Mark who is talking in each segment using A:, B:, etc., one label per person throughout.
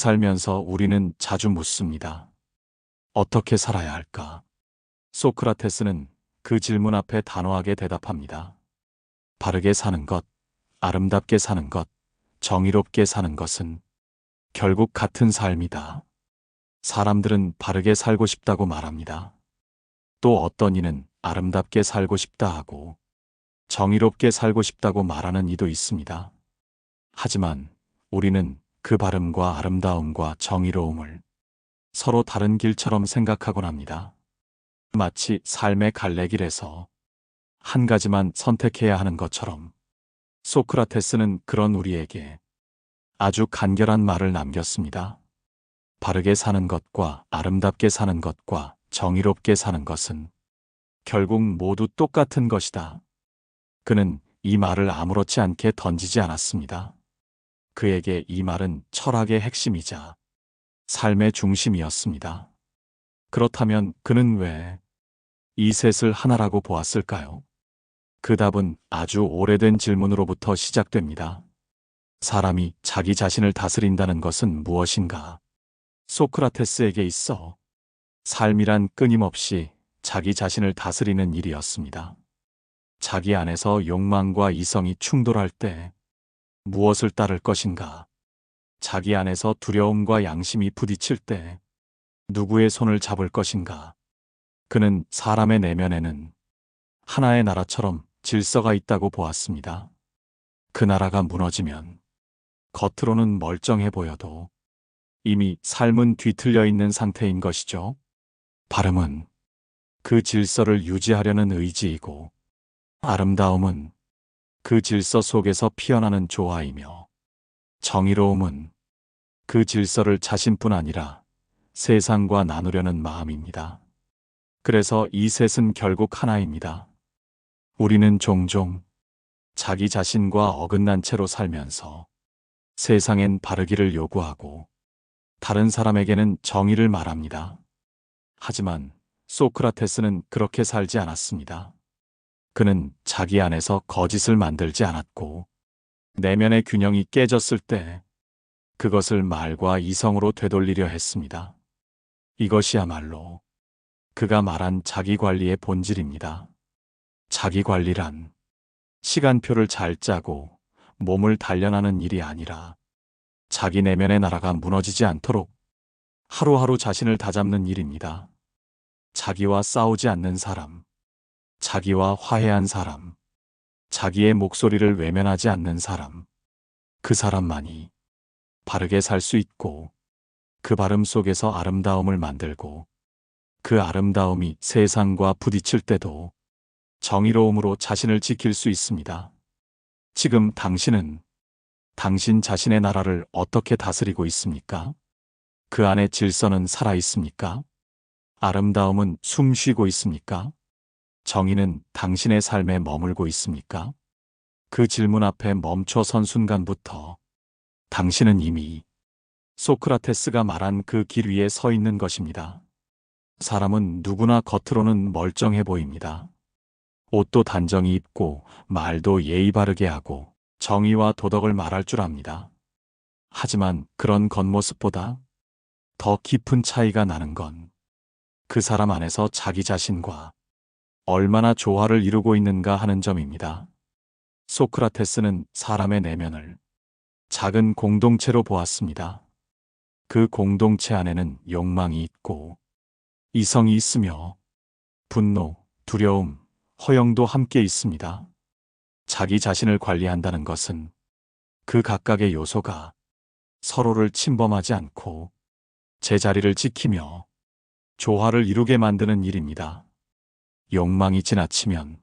A: 살면서 우리는 자주 묻습니다. 어떻게 살아야 할까? 소크라테스는 그 질문 앞에 단호하게 대답합니다. 바르게 사는 것, 아름답게 사는 것, 정의롭게 사는 것은 결국 같은 삶이다. 사람들은 바르게 살고 싶다고 말합니다. 또 어떤 이는 아름답게 살고 싶다 하고 정의롭게 살고 싶다고 말하는 이도 있습니다. 하지만 우리는 그 바름과 아름다움과 정의로움을 서로 다른 길처럼 생각하곤 합니다. 마치 삶의 갈래길에서 한 가지만 선택해야 하는 것처럼 소크라테스는 그런 우리에게 아주 간결한 말을 남겼습니다. 바르게 사는 것과 아름답게 사는 것과 정의롭게 사는 것은 결국 모두 똑같은 것이다. 그는 이 말을 아무렇지 않게 던지지 않았습니다. 그에게 이 말은 철학의 핵심이자 삶의 중심이었습니다. 그렇다면 그는 왜 이 셋을 하나라고 보았을까요? 그 답은 아주 오래된 질문으로부터 시작됩니다. 사람이 자기 자신을 다스린다는 것은 무엇인가? 소크라테스에게 있어 삶이란 끊임없이 자기 자신을 다스리는 일이었습니다. 자기 안에서 욕망과 이성이 충돌할 때 무엇을 따를 것인가? 자기 안에서 두려움과 양심이 부딪힐 때 누구의 손을 잡을 것인가? 그는 사람의 내면에는 하나의 나라처럼 질서가 있다고 보았습니다. 그 나라가 무너지면 겉으로는 멀쩡해 보여도 이미 삶은 뒤틀려 있는 상태인 것이죠. 바름은 그 질서를 유지하려는 의지이고, 아름다움은 그 질서 속에서 피어나는 조화이며, 정의로움은 그 질서를 자신뿐 아니라 세상과 나누려는 마음입니다. 그래서 이 셋은 결국 하나입니다. 우리는 종종 자기 자신과 어긋난 채로 살면서 세상엔 바르기를 요구하고 다른 사람에게는 정의를 말합니다. 하지만 소크라테스는 그렇게 살지 않았습니다. 그는 자기 안에서 거짓을 만들지 않았고 내면의 균형이 깨졌을 때 그것을 말과 이성으로 되돌리려 했습니다. 이것이야말로 그가 말한 자기관리의 본질입니다. 자기관리란 시간표를 잘 짜고 몸을 단련하는 일이 아니라 자기 내면의 나라가 무너지지 않도록 하루하루 자신을 다잡는 일입니다. 자기와 싸우지 않는 사람, 자기와 화해한 사람, 자기의 목소리를 외면하지 않는 사람, 그 사람만이 바르게 살 수 있고 그 바름 속에서 아름다움을 만들고 그 아름다움이 세상과 부딪힐 때도 정의로움으로 자신을 지킬 수 있습니다. 지금 당신은 당신 자신의 나라를 어떻게 다스리고 있습니까? 그 안에 질서는 살아 있습니까? 아름다움은 숨 쉬고 있습니까? 정의는 당신의 삶에 머물고 있습니까? 그 질문 앞에 멈춰 선 순간부터 당신은 이미 소크라테스가 말한 그 길 위에 서 있는 것입니다. 사람은 누구나 겉으로는 멀쩡해 보입니다. 옷도 단정히 입고 말도 예의 바르게 하고 정의와 도덕을 말할 줄 압니다. 하지만 그런 겉모습보다 더 깊은 차이가 나는 건 그 사람 안에서 자기 자신과 얼마나 조화를 이루고 있는가 하는 점입니다. 소크라테스는 사람의 내면을 작은 공동체로 보았습니다. 그 공동체 안에는 욕망이 있고 이성이 있으며 분노, 두려움, 허영도 함께 있습니다. 자기 자신을 관리한다는 것은 그 각각의 요소가 서로를 침범하지 않고 제자리를 지키며 조화를 이루게 만드는 일입니다. 욕망이 지나치면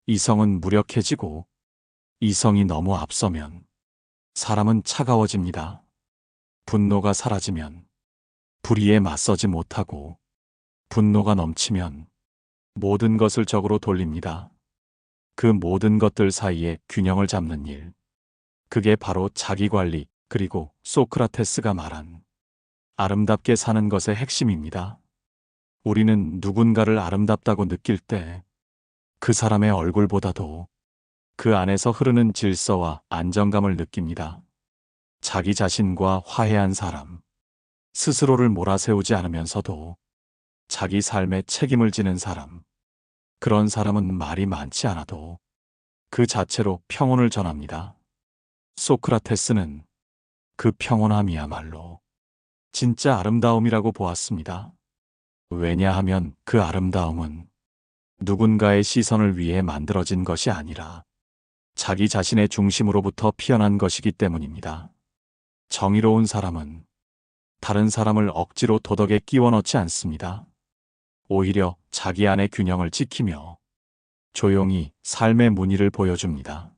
A: 이성은 무력해지고 이성이 너무 앞서면 사람은 차가워집니다. 분노가 사라지면 불의에 맞서지 못하고 분노가 넘치면 모든 것을 적으로 돌립니다. 그 모든 것들 사이에 균형을 잡는 일. 그게 바로 자기관리 그리고 소크라테스가 말한 아름답게 사는 것의 핵심입니다. 우리는 누군가를 아름답다고 느낄 때 그 사람의 얼굴보다도 그 안에서 흐르는 질서와 안정감을 느낍니다. 자기 자신과 화해한 사람, 스스로를 몰아세우지 않으면서도 자기 삶에 책임을 지는 사람, 그런 사람은 말이 많지 않아도 그 자체로 평온을 전합니다. 소크라테스는 그 평온함이야말로 진짜 아름다움이라고 보았습니다. 왜냐하면 그 아름다움은 누군가의 시선을 위해 만들어진 것이 아니라 자기 자신의 중심으로부터 피어난 것이기 때문입니다. 정의로운 사람은 다른 사람을 억지로 도덕에 끼워 넣지 않습니다. 오히려 자기 안의 균형을 지키며 조용히 삶의 무늬를 보여줍니다.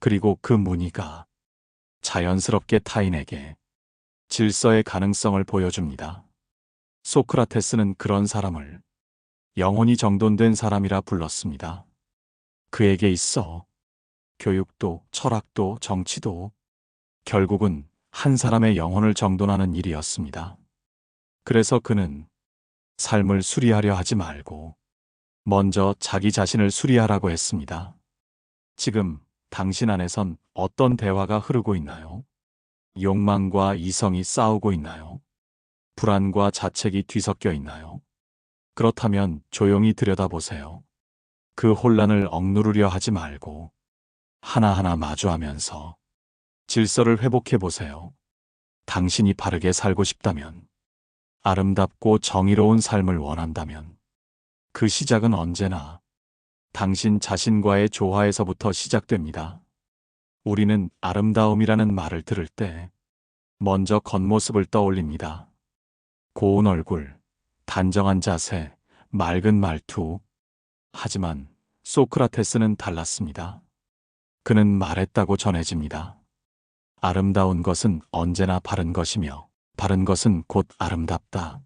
A: 그리고 그 무늬가 자연스럽게 타인에게 질서의 가능성을 보여줍니다. 소크라테스는 그런 사람을 영혼이 정돈된 사람이라 불렀습니다. 그에게 있어 교육도 철학도 정치도 결국은 한 사람의 영혼을 정돈하는 일이었습니다. 그래서 그는 삶을 수리하려 하지 말고 먼저 자기 자신을 수리하라고 했습니다. 지금 당신 안에선 어떤 대화가 흐르고 있나요? 욕망과 이성이 싸우고 있나요? 불안과 자책이 뒤섞여 있나요? 그렇다면 조용히 들여다보세요. 그 혼란을 억누르려 하지 말고 하나하나 마주하면서 질서를 회복해 보세요. 당신이 바르게 살고 싶다면, 아름답고 정의로운 삶을 원한다면, 그 시작은 언제나 당신 자신과의 조화에서부터 시작됩니다. 우리는 아름다움이라는 말을 들을 때 먼저 겉모습을 떠올립니다. 고운 얼굴, 단정한 자세, 맑은 말투. 하지만 소크라테스는 달랐습니다. 그는 말했다고 전해집니다. 아름다운 것은 언제나 바른 것이며 바른 것은 곧 아름답다.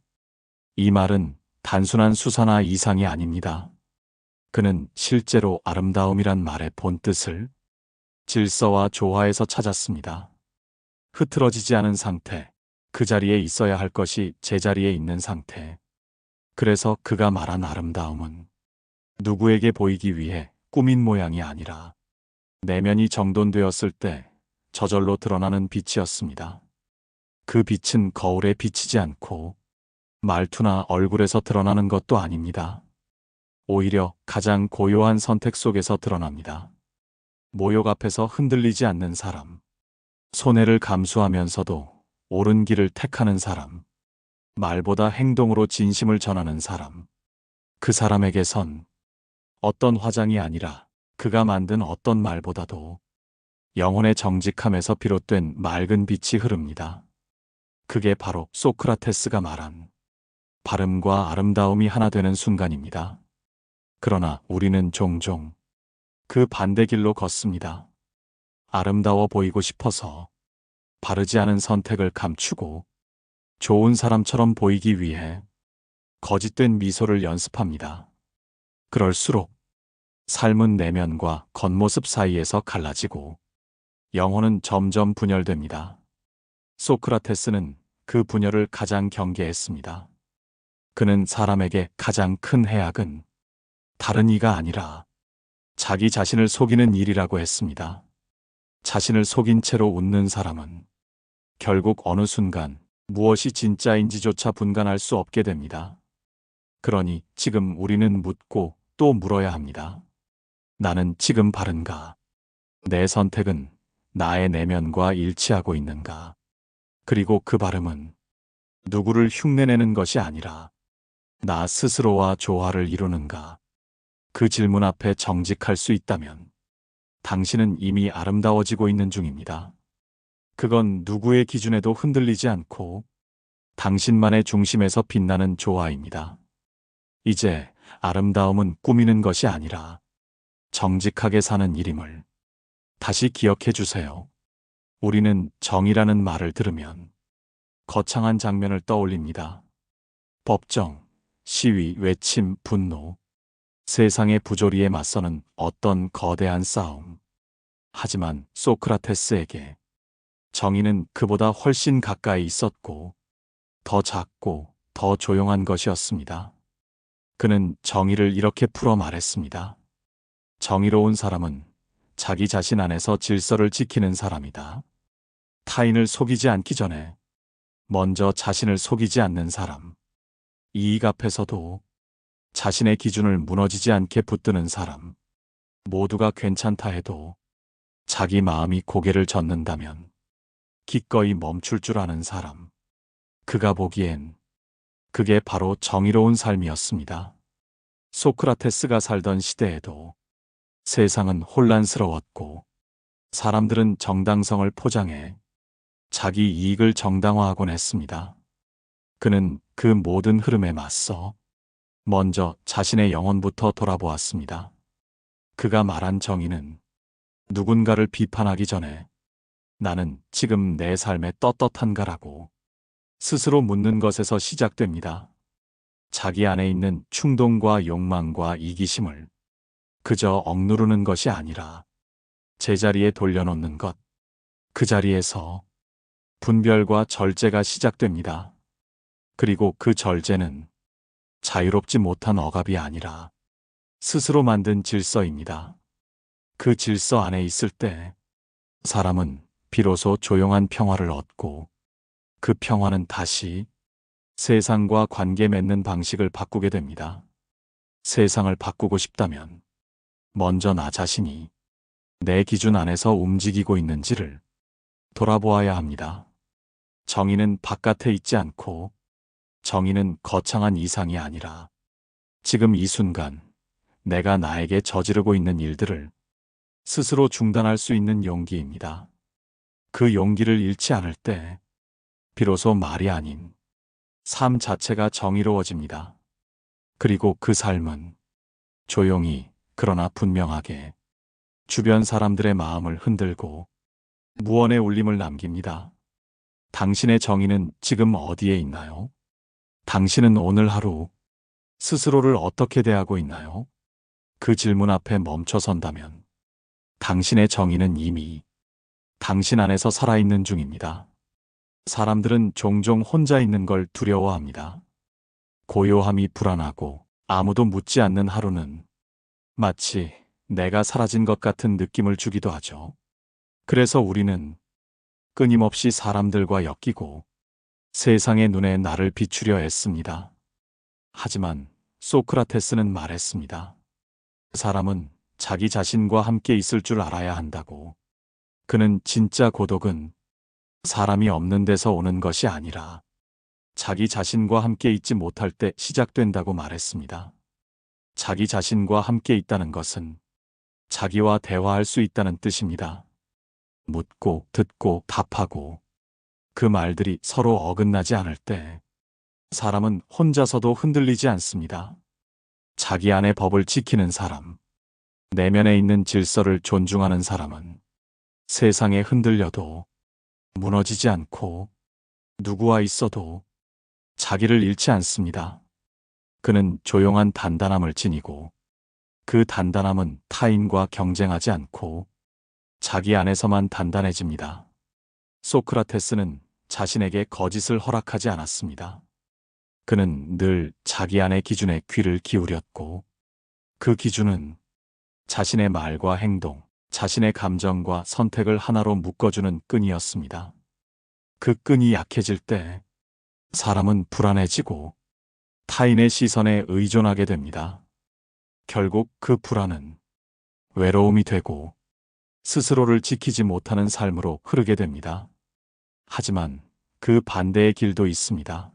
A: 이 말은 단순한 수사나 이상이 아닙니다. 그는 실제로 아름다움이란 말의 본뜻을 질서와 조화에서 찾았습니다. 흐트러지지 않은 상태, 그 자리에 있어야 할 것이 제자리에 있는 상태. 그래서 그가 말한 아름다움은 누구에게 보이기 위해 꾸민 모양이 아니라 내면이 정돈되었을 때 저절로 드러나는 빛이었습니다. 그 빛은 거울에 비치지 않고 말투나 얼굴에서 드러나는 것도 아닙니다. 오히려 가장 고요한 선택 속에서 드러납니다. 모욕 앞에서 흔들리지 않는 사람, 손해를 감수하면서도 옳은 길을 택하는 사람, 말보다 행동으로 진심을 전하는 사람, 그 사람에게선 어떤 화장이 아니라 그가 만든 어떤 말보다도 영혼의 정직함에서 비롯된 맑은 빛이 흐릅니다. 그게 바로 소크라테스가 말한 바름과 아름다움이 하나 되는 순간입니다. 그러나 우리는 종종 그 반대 길로 걷습니다. 아름다워 보이고 싶어서 바르지 않은 선택을 감추고 좋은 사람처럼 보이기 위해 거짓된 미소를 연습합니다. 그럴수록 삶은 내면과 겉모습 사이에서 갈라지고 영혼은 점점 분열됩니다. 소크라테스는 그 분열을 가장 경계했습니다. 그는 사람에게 가장 큰 해악은 다른 이가 아니라 자기 자신을 속이는 일이라고 했습니다. 자신을 속인 채로 웃는 사람은 결국 어느 순간 무엇이 진짜인지조차 분간할 수 없게 됩니다. 그러니 지금 우리는 묻고 또 물어야 합니다. 나는 지금 바른가? 내 선택은 나의 내면과 일치하고 있는가? 그리고 그 바름은 누구를 흉내내는 것이 아니라 나 스스로와 조화를 이루는가? 그 질문 앞에 정직할 수 있다면 당신은 이미 아름다워지고 있는 중입니다. 그건 누구의 기준에도 흔들리지 않고 당신만의 중심에서 빛나는 조화입니다. 이제 아름다움은 꾸미는 것이 아니라 정직하게 사는 일임을 다시 기억해 주세요. 우리는 정의라는 말을 들으면 거창한 장면을 떠올립니다. 법정, 시위, 외침, 분노, 세상의 부조리에 맞서는 어떤 거대한 싸움. 하지만 소크라테스에게 정의는 그보다 훨씬 가까이 있었고 더 작고 더 조용한 것이었습니다. 그는 정의를 이렇게 풀어 말했습니다. 정의로운 사람은 자기 자신 안에서 질서를 지키는 사람이다. 타인을 속이지 않기 전에 먼저 자신을 속이지 않는 사람. 이익 앞에서도 자신의 기준을 무너지지 않게 붙드는 사람. 모두가 괜찮다 해도 자기 마음이 고개를 젓는다면 기꺼이 멈출 줄 아는 사람. 그가 보기엔 그게 바로 정의로운 삶이었습니다. 소크라테스가 살던 시대에도 세상은 혼란스러웠고 사람들은 정당성을 포장해 자기 이익을 정당화하곤 했습니다. 그는 그 모든 흐름에 맞서 먼저 자신의 영혼부터 돌아보았습니다. 그가 말한 정의는 누군가를 비판하기 전에 나는 지금 내 삶에 떳떳한가라고 스스로 묻는 것에서 시작됩니다. 자기 안에 있는 충동과 욕망과 이기심을 그저 억누르는 것이 아니라 제자리에 돌려놓는 것. 그 자리에서 분별과 절제가 시작됩니다. 그리고 그 절제는 자유롭지 못한 억압이 아니라 스스로 만든 질서입니다. 그 질서 안에 있을 때 사람은 비로소 조용한 평화를 얻고 그 평화는 다시 세상과 관계 맺는 방식을 바꾸게 됩니다. 세상을 바꾸고 싶다면 먼저 나 자신이 내 기준 안에서 움직이고 있는지를 돌아보아야 합니다. 정의는 바깥에 있지 않고 정의는 거창한 이상이 아니라 지금 이 순간 내가 나에게 저지르고 있는 일들을 스스로 중단할 수 있는 용기입니다. 그 용기를 잃지 않을 때 비로소 말이 아닌 삶 자체가 정의로워집니다. 그리고 그 삶은 조용히 그러나 분명하게 주변 사람들의 마음을 흔들고 무언의 울림을 남깁니다. 당신의 정의는 지금 어디에 있나요? 당신은 오늘 하루 스스로를 어떻게 대하고 있나요? 그 질문 앞에 멈춰선다면 당신의 정의는 이미 당신 안에서 살아있는 중입니다. 사람들은 종종 혼자 있는 걸 두려워합니다. 고요함이 불안하고 아무도 묻지 않는 하루는 마치 내가 사라진 것 같은 느낌을 주기도 하죠. 그래서 우리는 끊임없이 사람들과 엮이고 세상의 눈에 나를 비추려 애씁니다. 하지만 소크라테스는 말했습니다. 사람은 자기 자신과 함께 있을 줄 알아야 한다고. 그는 진짜 고독은 사람이 없는 데서 오는 것이 아니라 자기 자신과 함께 있지 못할 때 시작된다고 말했습니다. 자기 자신과 함께 있다는 것은 자기와 대화할 수 있다는 뜻입니다. 묻고 듣고 답하고 그 말들이 서로 어긋나지 않을 때 사람은 혼자서도 흔들리지 않습니다. 자기 안의 법을 지키는 사람, 내면에 있는 질서를 존중하는 사람은 세상에 흔들려도 무너지지 않고 누구와 있어도 자기를 잃지 않습니다. 그는 조용한 단단함을 지니고 그 단단함은 타인과 경쟁하지 않고 자기 안에서만 단단해집니다. 소크라테스는 자신에게 거짓을 허락하지 않았습니다. 그는 늘 자기 안의 기준에 귀를 기울였고 그 기준은 자신의 말과 행동, 자신의 감정과 선택을 하나로 묶어주는 끈이었습니다. 그 끈이 약해질 때 사람은 불안해지고 타인의 시선에 의존하게 됩니다. 결국 그 불안은 외로움이 되고 스스로를 지키지 못하는 삶으로 흐르게 됩니다. 하지만 그 반대의 길도 있습니다.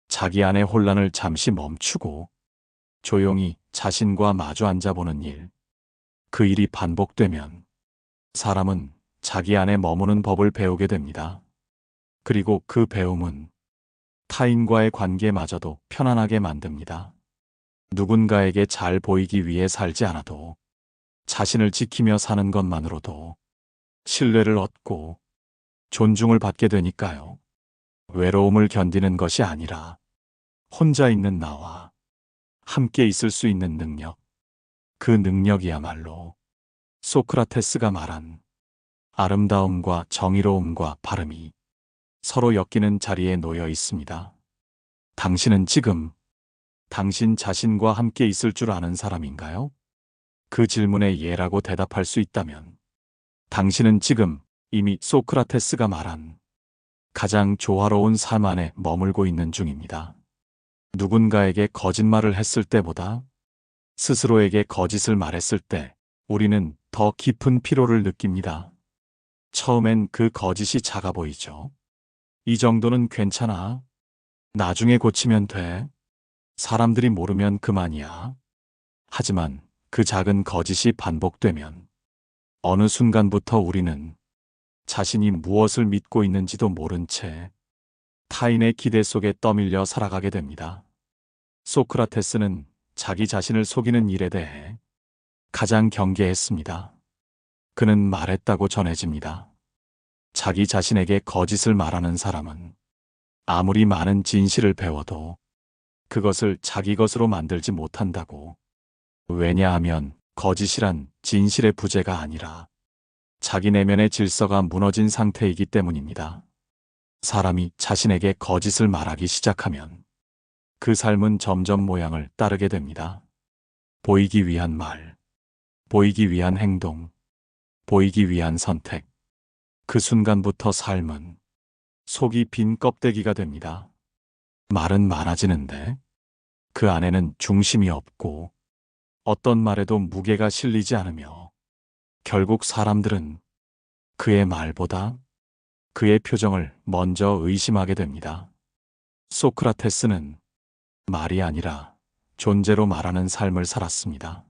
A: 자기 안의 혼란을 잠시 멈추고 조용히 자신과 마주 앉아보는 일. 그 일이 반복되면 사람은 자기 안에 머무는 법을 배우게 됩니다. 그리고 그 배움은 타인과의 관계마저도 편안하게 만듭니다. 누군가에게 잘 보이기 위해 살지 않아도 자신을 지키며 사는 것만으로도 신뢰를 얻고 존중을 받게 되니까요. 외로움을 견디는 것이 아니라 혼자 있는 나와 함께 있을 수 있는 능력. 그 능력이야말로 소크라테스가 말한 아름다움과 정의로움과 바름이 서로 엮이는 자리에 놓여 있습니다. 당신은 지금 당신 자신과 함께 있을 줄 아는 사람인가요? 그 질문에 예라고 대답할 수 있다면 당신은 지금 이미 소크라테스가 말한 가장 조화로운 삶 안에 머물고 있는 중입니다. 누군가에게 거짓말을 했을 때보다 스스로에게 거짓을 말했을 때 우리는 더 깊은 피로를 느낍니다. 처음엔 그 거짓이 작아 보이죠. 이 정도는 괜찮아. 나중에 고치면 돼. 사람들이 모르면 그만이야. 하지만 그 작은 거짓이 반복되면 어느 순간부터 우리는 자신이 무엇을 믿고 있는지도 모른 채 타인의 기대 속에 떠밀려 살아가게 됩니다. 소크라테스는 자기 자신을 속이는 일에 대해 가장 경계했습니다. 그는 말했다고 전해집니다. 자기 자신에게 거짓을 말하는 사람은 아무리 많은 진실을 배워도 그것을 자기 것으로 만들지 못한다고. 왜냐하면 거짓이란 진실의 부재가 아니라 자기 내면의 질서가 무너진 상태이기 때문입니다. 사람이 자신에게 거짓을 말하기 시작하면 그 삶은 점점 모양을 따르게 됩니다. 보이기 위한 말, 보이기 위한 행동, 보이기 위한 선택. 그 순간부터 삶은 속이 빈 껍데기가 됩니다. 말은 많아지는데 그 안에는 중심이 없고 어떤 말에도 무게가 실리지 않으며 결국 사람들은 그의 말보다 그의 표정을 먼저 의심하게 됩니다. 소크라테스는 말이 아니라 존재로 말하는 삶을 살았습니다.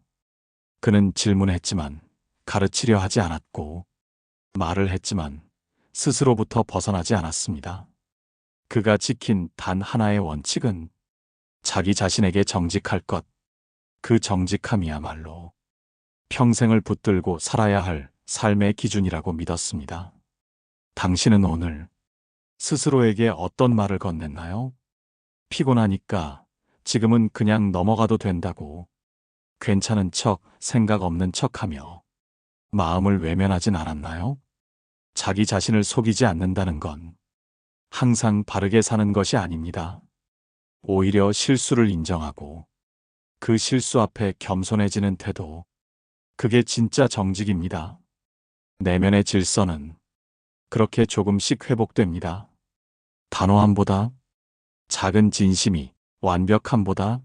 A: 그는 질문했지만 가르치려 하지 않았고 말을 했지만 스스로부터 벗어나지 않았습니다. 그가 지킨 단 하나의 원칙은 자기 자신에게 정직할 것. 그 정직함이야말로 평생을 붙들고 살아야 할 삶의 기준이라고 믿었습니다. 당신은 오늘 스스로에게 어떤 말을 건넸나요? 피곤하니까 지금은 그냥 넘어가도 된다고 괜찮은 척, 생각 없는 척하며 마음을 외면하진 않았나요? 자기 자신을 속이지 않는다는 건 항상 바르게 사는 것이 아닙니다. 오히려 실수를 인정하고 그 실수 앞에 겸손해지는 태도, 그게 진짜 정직입니다. 내면의 질서는 그렇게 조금씩 회복됩니다. 단호함보다, 작은 진심이, 완벽함보다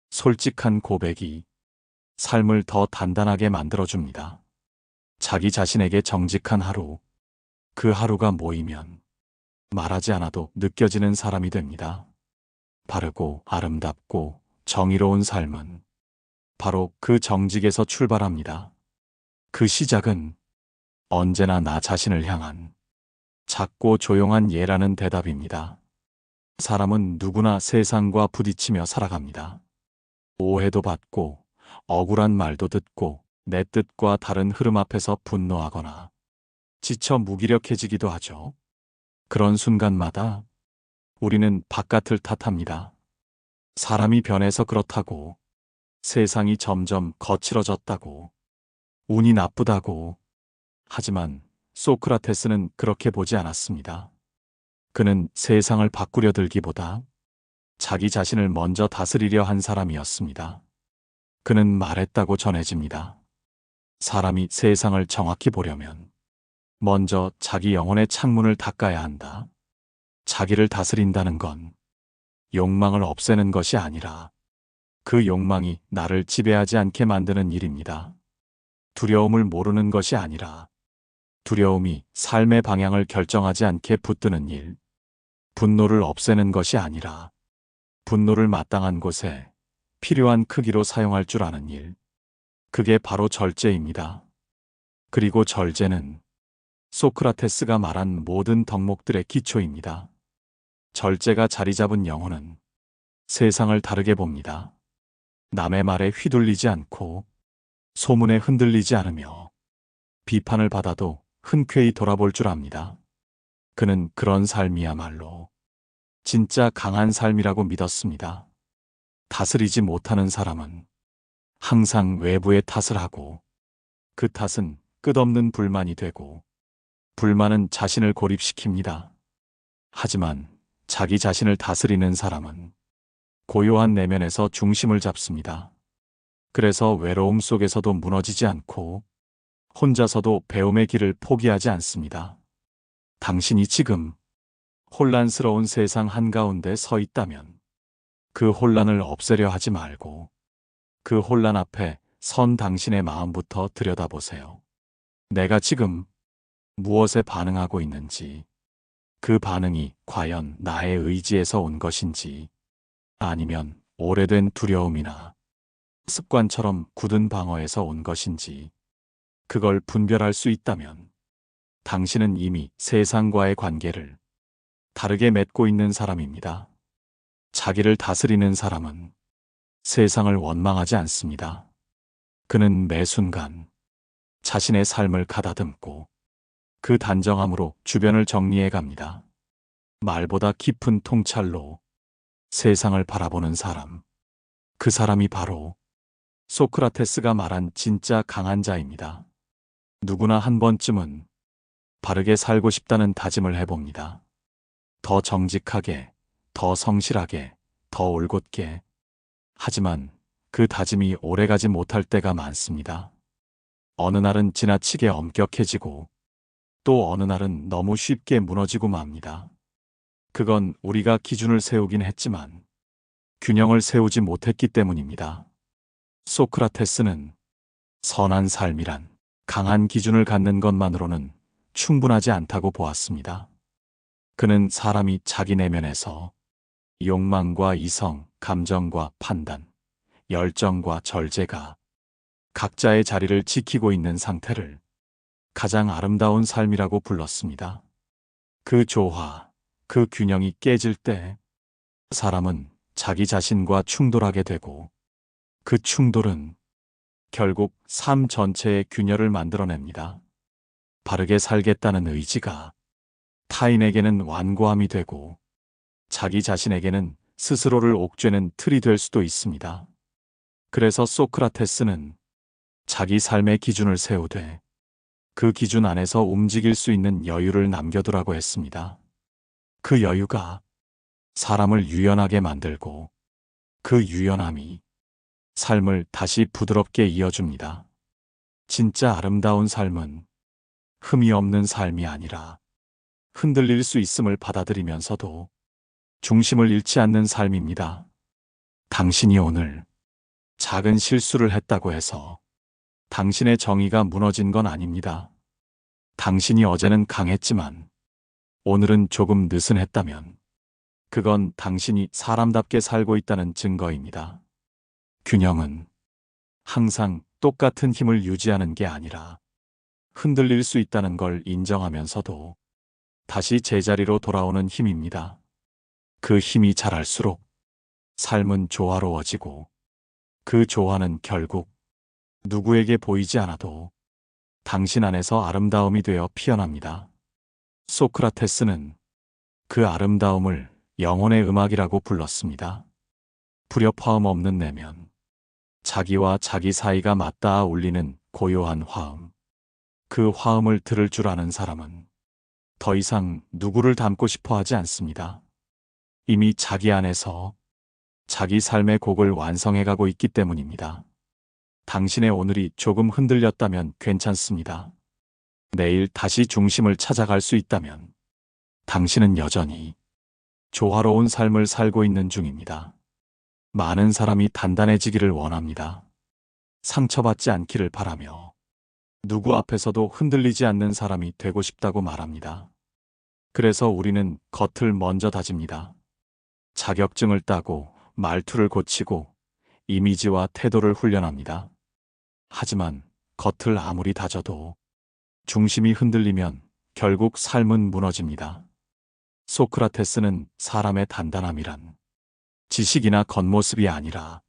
A: 솔직한 고백이 삶을 더 단단하게 만들어줍니다. 자기 자신에게 정직한 하루, 그 하루가 모이면 말하지 않아도 느껴지는 사람이 됩니다. 바르고 아름답고 정의로운 삶은 바로 그 정직에서 출발합니다. 그 시작은 언제나 나 자신을 향한 작고 조용한 예라는 대답입니다. 사람은 누구나 세상과 부딪히며 살아갑니다. 오해도 받고 억울한 말도 듣고 내 뜻과 다른 흐름 앞에서 분노하거나 지쳐 무기력해지기도 하죠. 그런 순간마다 우리는 바깥을 탓합니다. 사람이 변해서 그렇다고, 세상이 점점 거칠어졌다고, 운이 나쁘다고. 하지만 소크라테스는 그렇게 보지 않았습니다. 그는 세상을 바꾸려 들기보다 자기 자신을 먼저 다스리려 한 사람이었습니다. 그는 말했다고 전해집니다. 사람이 세상을 정확히 보려면 먼저 자기 영혼의 창문을 닦아야 한다. 자기를 다스린다는 건 욕망을 없애는 것이 아니라 그 욕망이 나를 지배하지 않게 만드는 일입니다. 두려움을 모르는 것이 아니라 두려움이 삶의 방향을 결정하지 않게 붙드는 일. 분노를 없애는 것이 아니라 분노를 마땅한 곳에 필요한 크기로 사용할 줄 아는 일. 그게 바로 절제입니다. 그리고 절제는 소크라테스가 말한 모든 덕목들의 기초입니다. 절제가 자리 잡은 영혼은 세상을 다르게 봅니다. 남의 말에 휘둘리지 않고 소문에 흔들리지 않으며 비판을 받아도 흔쾌히 돌아볼 줄 압니다. 그는 그런 삶이야말로 진짜 강한 삶이라고 믿었습니다. 다스리지 못하는 사람은 항상 외부의 탓을 하고 그 탓은 끝없는 불만이 되고 불만은 자신을 고립시킵니다. 하지만 자기 자신을 다스리는 사람은 고요한 내면에서 중심을 잡습니다. 그래서 외로움 속에서도 무너지지 않고 혼자서도 배움의 길을 포기하지 않습니다. 당신이 지금 혼란스러운 세상 한가운데 서 있다면 그 혼란을 없애려 하지 말고 그 혼란 앞에 선 당신의 마음부터 들여다보세요. 내가 지금 무엇에 반응하고 있는지, 그 반응이 과연 나의 의지에서 온 것인지, 아니면 오래된 두려움이나 습관처럼 굳은 방어에서 온 것인지, 그걸 분별할 수 있다면 당신은 이미 세상과의 관계를 다르게 맺고 있는 사람입니다. 자기를 다스리는 사람은 세상을 원망하지 않습니다. 그는 매 순간 자신의 삶을 가다듬고 그 단정함으로 주변을 정리해 갑니다. 말보다 깊은 통찰로 세상을 바라보는 사람. 그 사람이 바로 소크라테스가 말한 진짜 강한 자입니다. 누구나 한 번쯤은 바르게 살고 싶다는 다짐을 해봅니다. 더 정직하게, 더 성실하게, 더 올곧게. 하지만 그 다짐이 오래가지 못할 때가 많습니다. 어느 날은 지나치게 엄격해지고 또 어느 날은 너무 쉽게 무너지고 맙니다. 그건 우리가 기준을 세우긴 했지만 균형을 세우지 못했기 때문입니다. 소크라테스는 선한 삶이란 강한 기준을 갖는 것만으로는 충분하지 않다고 보았습니다. 그는 사람이 자기 내면에서 욕망과 이성, 감정과 판단, 열정과 절제가 각자의 자리를 지키고 있는 상태를 가장 아름다운 삶이라고 불렀습니다. 그 조화, 그 균형이 깨질 때 사람은 자기 자신과 충돌하게 되고 그 충돌은 결국 삶 전체의 균열을 만들어냅니다. 바르게 살겠다는 의지가 타인에게는 완고함이 되고 자기 자신에게는 스스로를 옥죄는 틀이 될 수도 있습니다. 그래서 소크라테스는 자기 삶의 기준을 세우되 그 기준 안에서 움직일 수 있는 여유를 남겨두라고 했습니다. 그 여유가 사람을 유연하게 만들고 그 유연함이 삶을 다시 부드럽게 이어줍니다. 진짜 아름다운 삶은 흠이 없는 삶이 아니라 흔들릴 수 있음을 받아들이면서도 중심을 잃지 않는 삶입니다. 당신이 오늘 작은 실수를 했다고 해서 당신의 정의가 무너진 건 아닙니다. 당신이 어제는 강했지만 오늘은 조금 느슨했다면 그건 당신이 사람답게 살고 있다는 증거입니다. 균형은 항상 똑같은 힘을 유지하는 게 아니라 흔들릴 수 있다는 걸 인정하면서도 다시 제자리로 돌아오는 힘입니다. 그 힘이 자랄수록 삶은 조화로워지고 그 조화는 결국 누구에게 보이지 않아도 당신 안에서 아름다움이 되어 피어납니다. 소크라테스는 그 아름다움을 영혼의 음악이라고 불렀습니다. 불협화음 없는 내면, 자기와 자기 사이가 맞닿아 울리는 고요한 화음. 그 화음을 들을 줄 아는 사람은 더 이상 누구를 닮고 싶어 하지 않습니다. 이미 자기 안에서 자기 삶의 곡을 완성해가고 있기 때문입니다. 당신의 오늘이 조금 흔들렸다면 괜찮습니다. 내일 다시 중심을 찾아갈 수 있다면 당신은 여전히 조화로운 삶을 살고 있는 중입니다. 많은 사람이 단단해지기를 원합니다. 상처받지 않기를 바라며 누구 앞에서도 흔들리지 않는 사람이 되고 싶다고 말합니다. 그래서 우리는 겉을 먼저 다집니다. 자격증을 따고 말투를 고치고 이미지와 태도를 훈련합니다. 하지만 겉을 아무리 다져도 중심이 흔들리면 결국 삶은 무너집니다. 소크라테스는 사람의 단단함이란 지식이나 겉모습이 아니라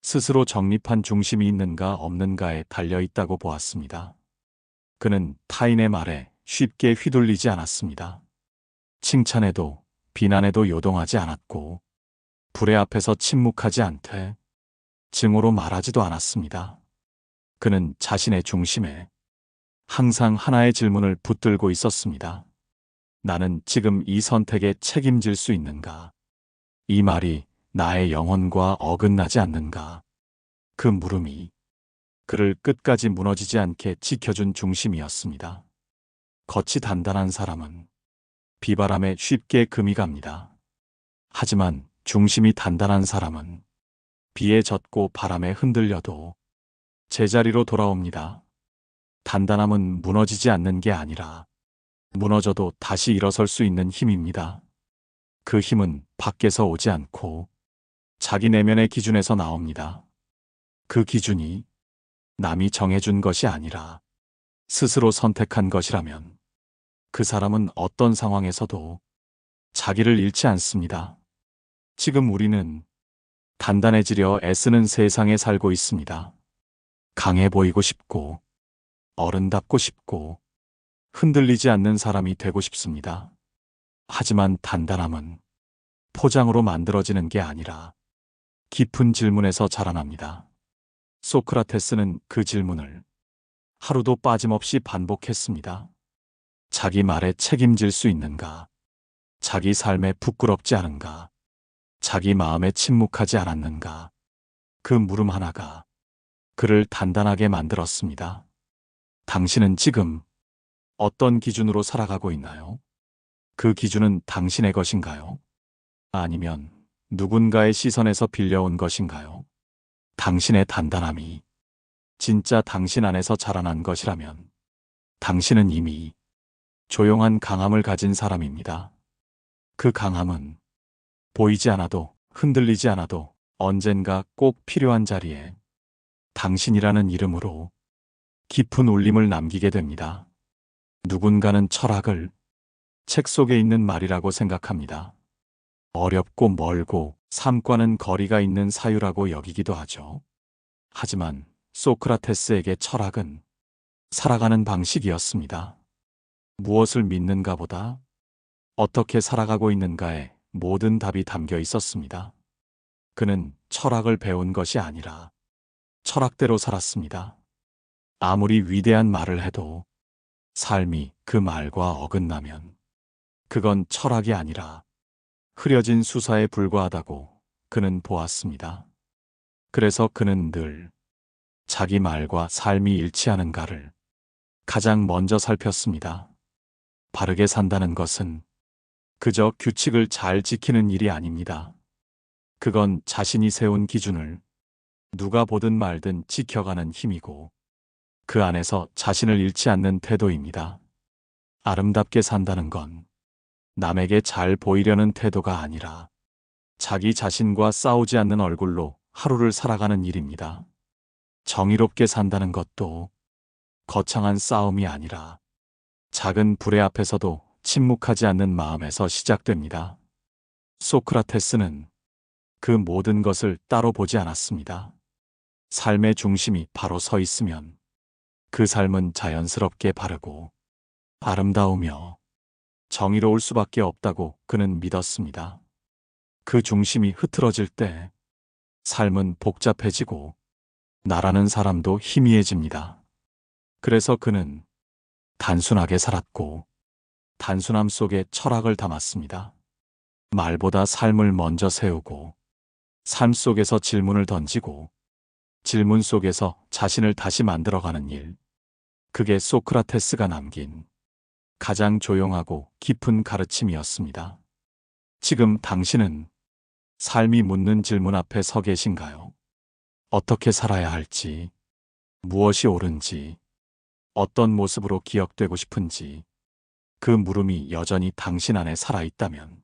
A: 스스로 정립한 중심이 있는가 없는가에 달려 있다고 보았습니다. 그는 타인의 말에 쉽게 휘둘리지 않았습니다. 칭찬에도 비난에도 요동하지 않았고 불의 앞에서 침묵하지 않되 증오로 말하지도 않았습니다. 그는 자신의 중심에 항상 하나의 질문을 붙들고 있었습니다. 나는 지금 이 선택에 책임질 수 있는가? 이 말이 나의 영혼과 어긋나지 않는가? 그 물음이 그를 끝까지 무너지지 않게 지켜준 중심이었습니다. 겉이 단단한 사람은 비바람에 쉽게 금이 갑니다. 하지만 중심이 단단한 사람은 비에 젖고 바람에 흔들려도 제자리로 돌아옵니다. 단단함은 무너지지 않는 게 아니라 무너져도 다시 일어설 수 있는 힘입니다. 그 힘은 밖에서 오지 않고 자기 내면의 기준에서 나옵니다. 그 기준이 남이 정해준 것이 아니라 스스로 선택한 것이라면 그 사람은 어떤 상황에서도 자기를 잃지 않습니다. 지금 우리는 단단해지려 애쓰는 세상에 살고 있습니다. 강해 보이고 싶고, 어른답고 싶고, 흔들리지 않는 사람이 되고 싶습니다. 하지만 단단함은 포장으로 만들어지는 게 아니라 깊은 질문에서 자라납니다. 소크라테스는 그 질문을 하루도 빠짐없이 반복했습니다. 자기 말에 책임질 수 있는가? 자기 삶에 부끄럽지 않은가? 자기 마음에 침묵하지 않았는가? 그 물음 하나가 그를 단단하게 만들었습니다. 당신은 지금 어떤 기준으로 살아가고 있나요? 그 기준은 당신의 것인가요? 아니면 누군가의 시선에서 빌려온 것인가요? 당신의 단단함이 진짜 당신 안에서 자라난 것이라면 당신은 이미 조용한 강함을 가진 사람입니다. 그 강함은 보이지 않아도 흔들리지 않아도 언젠가 꼭 필요한 자리에 당신이라는 이름으로 깊은 울림을 남기게 됩니다. 누군가는 철학을 책 속에 있는 말이라고 생각합니다. 어렵고 멀고 삶과는 거리가 있는 사유라고 여기기도 하죠. 하지만 소크라테스에게 철학은 살아가는 방식이었습니다. 무엇을 믿는가보다 어떻게 살아가고 있는가에 모든 답이 담겨 있었습니다. 그는 철학을 배운 것이 아니라 철학대로 살았습니다. 아무리 위대한 말을 해도 삶이 그 말과 어긋나면 그건 철학이 아니라 흐려진 수사에 불과하다고 그는 보았습니다. 그래서 그는 늘 자기 말과 삶이 일치하는가를 가장 먼저 살폈습니다. 바르게 산다는 것은 그저 규칙을 잘 지키는 일이 아닙니다. 그건 자신이 세운 기준을 누가 보든 말든 지켜가는 힘이고 그 안에서 자신을 잃지 않는 태도입니다. 아름답게 산다는 건 남에게 잘 보이려는 태도가 아니라 자기 자신과 싸우지 않는 얼굴로 하루를 살아가는 일입니다. 정의롭게 산다는 것도 거창한 싸움이 아니라 작은 불의 앞에서도 침묵하지 않는 마음에서 시작됩니다. 소크라테스는 그 모든 것을 따로 보지 않았습니다. 삶의 중심이 바로 서 있으면 그 삶은 자연스럽게 바르고 아름다우며 정의로울 수밖에 없다고 그는 믿었습니다. 그 중심이 흐트러질 때 삶은 복잡해지고 나라는 사람도 희미해집니다. 그래서 그는 단순하게 살았고 단순함 속에 철학을 담았습니다. 말보다 삶을 먼저 세우고 삶 속에서 질문을 던지고 질문 속에서 자신을 다시 만들어가는 일. 그게 소크라테스가 남긴 가장 조용하고 깊은 가르침이었습니다. 지금 당신은 삶이 묻는 질문 앞에 서 계신가요? 어떻게 살아야 할지, 무엇이 옳은지, 어떤 모습으로 기억되고 싶은지, 그 물음이 여전히 당신 안에 살아있다면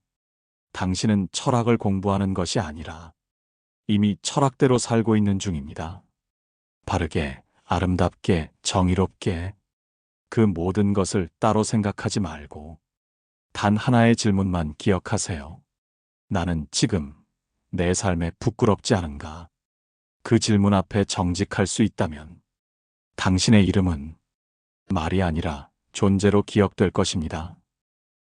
A: 당신은 철학을 공부하는 것이 아니라 이미 철학대로 살고 있는 중입니다. 바르게, 아름답게, 정의롭게 그 모든 것을 따로 생각하지 말고 단 하나의 질문만 기억하세요. 나는 지금 내 삶에 부끄럽지 않은가? 그 질문 앞에 정직할 수 있다면 당신의 이름은 말이 아니라 존재로 기억될 것입니다.